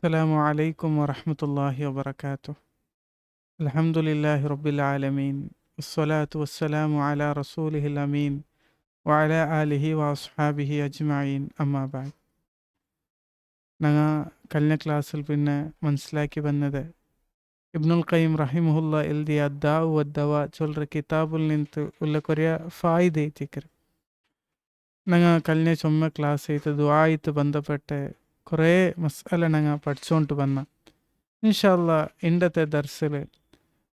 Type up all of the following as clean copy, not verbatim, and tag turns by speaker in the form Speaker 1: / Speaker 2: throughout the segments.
Speaker 1: السلام عليكم ورحمة الله وبركاته. الحمد لله رب العالمين والصلاة والسلام على رسوله الأمين وعلى آله وأصحابه أجمعين أما بعد. ഞങ്ങൾ കഴിഞ്ഞ ക്ലാസ്സിൽ പിന്നെ മനസ്സിലാക്കി വന്നത് ഇബ്നുൽ ഖയ്യിം റഹിമഹുല്ല എഴുതിയ അദ്ദാഉ വദ്ദവ ചൊല്ற കിതാബിൽ നിന്ന് ഉള്ള കുറേ ഫായിദ ಐತಿಕರು. ഞങ്ങൾ കഴിഞ്ഞ ചൊമ്മ ക്ലാസ് ചെയ്ത് ദുആയിട്ട് ബന്ധപ്പെട്ട് കുറേ മസാല ഞങ്ങൾ പഠിച്ചുകൊണ്ട് വന്ന ഇൻഷാല്ല ഇന്നത്തെ ദർസിൽ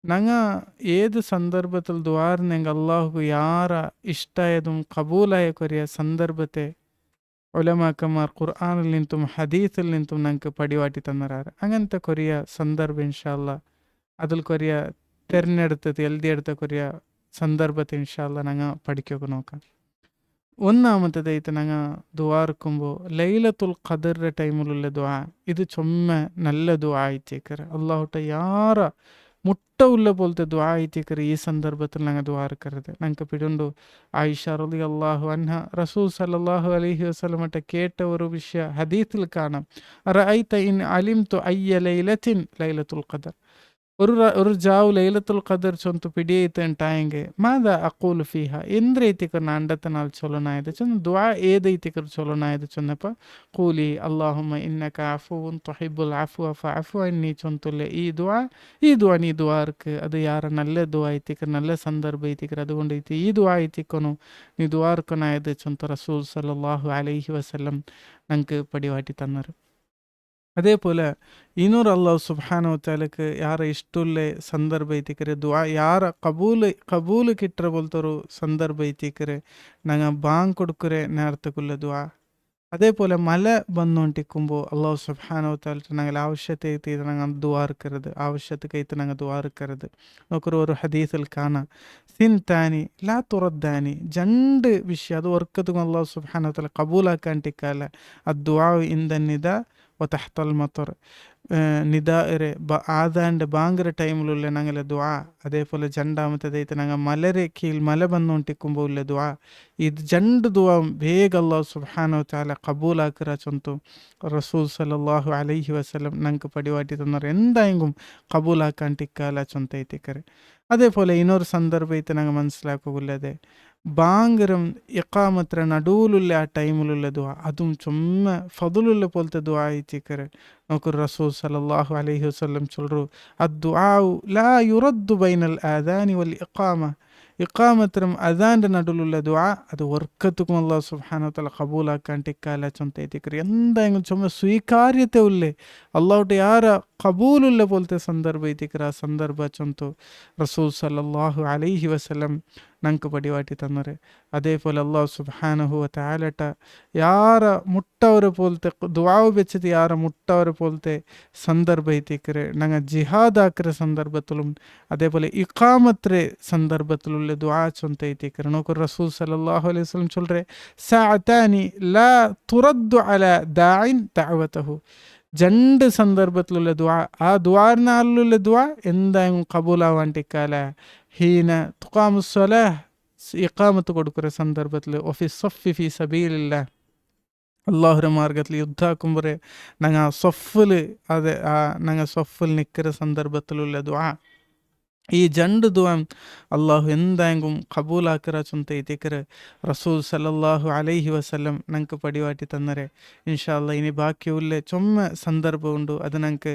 Speaker 1: ഞങ്ങൾ ഏത് സന്ദർഭത്തിൽ ദ്വാരനെങ്കിൽ അള്ളാഹു യാര ഇഷ്ടായതും കബൂലായ കൊറിയ സന്ദർഭത്തെ ഒലമാക്കന്മാർ ഖുർആനിൽ നിന്നും ഹദീസിൽ നിന്നും ഞങ്ങൾക്ക് പടിവാട്ടി തന്നറാറ്. അങ്ങനത്തെ കൊറിയ സന്ദർഭം ഇൻഷാല്ല അതിൽ കൊറിയ തിരഞ്ഞെടുത്തത് എഴുതിയെടുത്ത കൊറിയ സന്ദർഭത്തെ ഇൻഷാല്ല ഞങ്ങൾ പഠിക്കൊക്കെ നോക്കാം. ഒന്നാമത്തേതായിട്ട് ഞങ്ങൾ ദുആർക്കുമ്പോൾ ലൈലത്തുൽ ഖദറിൻ്റെ ടൈമിലുള്ള ദുആ ഇത് ചൊമ്മ നല്ല ദുആ ആയിത്തേക്കറ്. അള്ളാഹുട്ട യാರ മുട്ട ഉള്ള പോലത്തെ ദുആ ആയിത്തേക്കറ്. ഈ സന്ദർഭത്തിൽ ഞങ്ങൾ ദുആർക്കരുത്. ഞങ്ങൾക്ക് പിടുണ്ടു ആയിഷ റളിയല്ലാഹു അൻഹ റസൂൽ സല്ലല്ലാഹു അലൈഹി വസല്ലമട്ട കേട്ട ഒരു വിഷയ ഹദീസിൽ കാണാം. റഅയ്ത ഇൻ അലിംതു അയ്യ ലൈലത്തിൻ ലൈലത്തുൽ ഖദർ. ഒരു ജാവ് ലൈലത്തുൽ ഖദർ ചൊಂತು പിടിಯೈತೆ ಅಂಟಾಯಂಗೆ ಮಾದ ಅಕೂಲು ಫೀಹ ಎಂದ್ರೈತಿಕರ್ ನಾ ಅಂಡತನಾಲ್ ಚೊಲೋನಾಯ್ದು ಚೊಂದು ದುಆ ಏದೈತಿಕರ್ ಚೊಲೋನಾಯ್ದು ಚೊನ್ನಪ್ಪ ಕೂಲಿ ಅಲ್ಲಾಹುಮ್ಮ ಇನ್ನಕ ಅಫುವುನ್ ತುಹಿಬ್ಬುಲ್ ಅಫ್ವ ಫಅಫು ಅನ್ನಿ ಚೊಂತುಲ್ಲೆ ഈ ദുആ നീ ദുആർക്ക് അത് യാര നല്ല ദുആ ಐತಿಕರ್ നല്ല സന്ദർഭ ಐತಿಕರ್ അതുകൊണ്ടೈತಿ ഈ ദുആ ಐತಿಕೊನು നീ ദുആർക്കനായത് ചൊಂತು റസൂൽ സല്ലല്ലാഹു അലൈഹി വസല്ലം ഞങ്ങൾക്ക് പടിവാട്ടി തന്നರು. അതേപോലെ ಇನ್ನೂರು ಅಲ್ಲಾಹ್ ಸುಬ್ಹಾನಹು ವತಾಲಕ್ಕೆ ಯಾರ ಇಷ್ಟುಳ್ಳ ಸಂದರ್ಭ ಐತಿಕರೆ ದುಆ ಯಾರ ಕಬೂಲು ಕಿಟ್ರ ಬೋಲ್ತರು ಸಂದರ್ಭ ಐತಿಕರೆ ನಂಗೆ ಬಾಂಗ್ ಕೊಡ್ಕರೆ നേരത്തക്കുള്ള ದುആ. അതേപോലെ മല വന്നുകൊണ്ടിരിക്കുമ്പോൾ അള്ളാഹു സുബ്ഹാനഹു വതആല ഞങ്ങൾ ആവശ്യത്തെ ഞങ്ങൾ ദുആർക്കരുത്. ആവശ്യത്തേക്ക് ഞങ്ങൾ ദുആർക്കരുത്. നോക്കൊരു ഒരു ഹദീസിൽ കാണാം സിൻതാനി ലാ തുറദ്ദാനി രണ്ട് വിഷയം അത് ഓർക്കത്തും അള്ളാഹു സുബ്ഹാനഹു വതആല കബൂലാക്കാണ്ടിക്കാല അദ്ദുആ ഇൻദന്നിദ വതഹ്തൽ മത്തർ നിദാഇറെ ആദാൻ്റെ ബാങ്കര ടൈമിലുള്ള ഞങ്ങളെ ദുആ. അതേപോലെ രണ്ടാമത്തേതായിട്ട് ഞങ്ങൾ മലരെ കീഴ് മല വന്നുകൊണ്ടിരിക്കുമ്പോൾ ഉള്ള ദുആ. ഇത് രണ്ട് ദുആ വേഗ അള്ളാഹു സുബ്ഹാനഹു വതആല കബൂലാക്കിറ ചൊಂತು റസൂൽ സല്ലല്ലാഹു അലൈഹി വസല്ലം ഞങ്ങൾക്ക് പടിവാട്ടി തന്നർ എന്തായെങ്കിലും കബൂലാക്കാണ്ടിക്കാല ചൊಂತೈತಿಕರೆ. അതേപോലെ ಇನ್ನೊരു സന്ദർഭം ಐತೆ ഞങ്ങൾ മനസ്സിലാക്കുള്ളത് ബാങ്കരം ഇഖാമത്ര നടുവിലുള്ള ആ ടൈമിലുള്ള ദുആ അതും ചുമ്മ ഫضലുള്ള പോലത്തെ ദുആ ಐತಿಕರೆ. നോക്കൂ റസൂൽ സല്ലല്ലാഹു അലൈഹി വസല്ലം ചൊല്ലു അദ്ദുആഉ ലാ യുറദ്ദു ബൈനൽ ആദാനി വൽ ഇഖാമ. ഇഖാമത്രം അദാൻ്റെ നടുവിലുള്ള ദുആ അത് വർക്കത്തുക്കും അല്ലാഹു സുബ്ഹാനഹു വതആല കബൂലാക്കാണ്ടിക്കാല ചൊಂತೈತಿಕರೆ. എന്തായെങ്കിലും ചുമ്മ സ്വീകാര്യತೆ ഉള്ളേ അള്ളാഹുട്ട് യാರ ಕಬೂಲುಲ್ಲ ಬೋಲ್ತೆ ಸಂದರ್ಭ ಐತಿಕರ ಆ ಸಂದರ್ಭ ಚೊಂತು ರಸೂಲ್ ಸಲ್ಲಲ್ಲಾಹು ಅಲೈಹಿ ವಸಲ್ಲಂ ನಂಗೆ ಪಡಿವಾಟಿ ತನ್ನರೆ. അതേപോലെ അള്ളാഹു സുബ്ഹാനഹു വതആലട്ട യാರ മുട്ടവരെ പോലത്തെ ദുആവ് വെച്ചത് യാര മുട്ടവരെ പോലത്തെ സന്ദർഭ ಐತಿಕರೆ ഞങ്ങൾ ജിഹാദ് ആക്കിற സന്ദർഭത്തിലും അതേപോലെ ഇഖാമത്രെ സന്ദർഭത്തിലുള്ള ദുആ ചൊಂತೈತಿಕರೆ. നോക്കൂ റസൂൽ സല്ലല്ലാഹു അലൈഹി വസല്ലം ചൊല്ലുറെ സഅതാനി ലാ തുറദ്ദു അലാ ദാഇൻ ദഅവതഹു. രണ്ട് സന്ദർഭത്തിലുള്ള ദുആ ആ ദുആറിനുള്ള ദുആ എന്തായാലും കബൂലാവാണ്ടിക്കാല ഹീന തുഖാമുസ്സലാഹ് ഇഖാമത്ത് കൊടുക്കുന്ന സന്ദർഭത്തിൽ ഒഫി സൊഫി ഫി സബീലില്ലാഹ് അള്ളാഹുര മാർഗത്തിൽ യുദ്ധാക്കുമ്പോൾ ഞങ്ങൾ സൊഫിൽ അതെ ഞങ്ങൾ സൊഫിൽ നിൽക്കുന്ന സന്ദർഭത്തിലുള്ള ദുആ. ഈ രണ്ട് ദുആ അള്ളാഹു എന്തായെങ്കിലും കബൂലാക്കിറ ചൊಂತೈತಿಕರೆ റസൂൽ സല്ലല്ലാഹു അലൈഹി വസല്ലം ഞങ്ങൾക്ക് പടിവാട്ടി തന്നരെ. ഇൻഷാ അല്ലാ ഇനി ബാക്കിയുള്ള ചൊമ്മ സന്ദർഭം ഉണ്ട് അത് ഞങ്ങൾക്ക്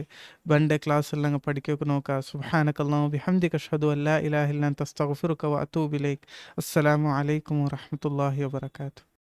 Speaker 1: ബണ്ടേ ക്ലാസ്സിൽ ഞങ്ങൾ പഠിക്കൊക്കെ നോക്കാം. സുബ്ഹാനകല്ലാഹു ബിഹംദിക അഷ്ഹദു അല്ലാ ഇലാഹ ഇല്ല അൻത അസ്തഗ്ഫിറുക വഅതൂബു ഇലൈക്. അസ്സലാമു അലൈക്കും വറഹ്മത്തുള്ളാഹി വബറകാതുഹു.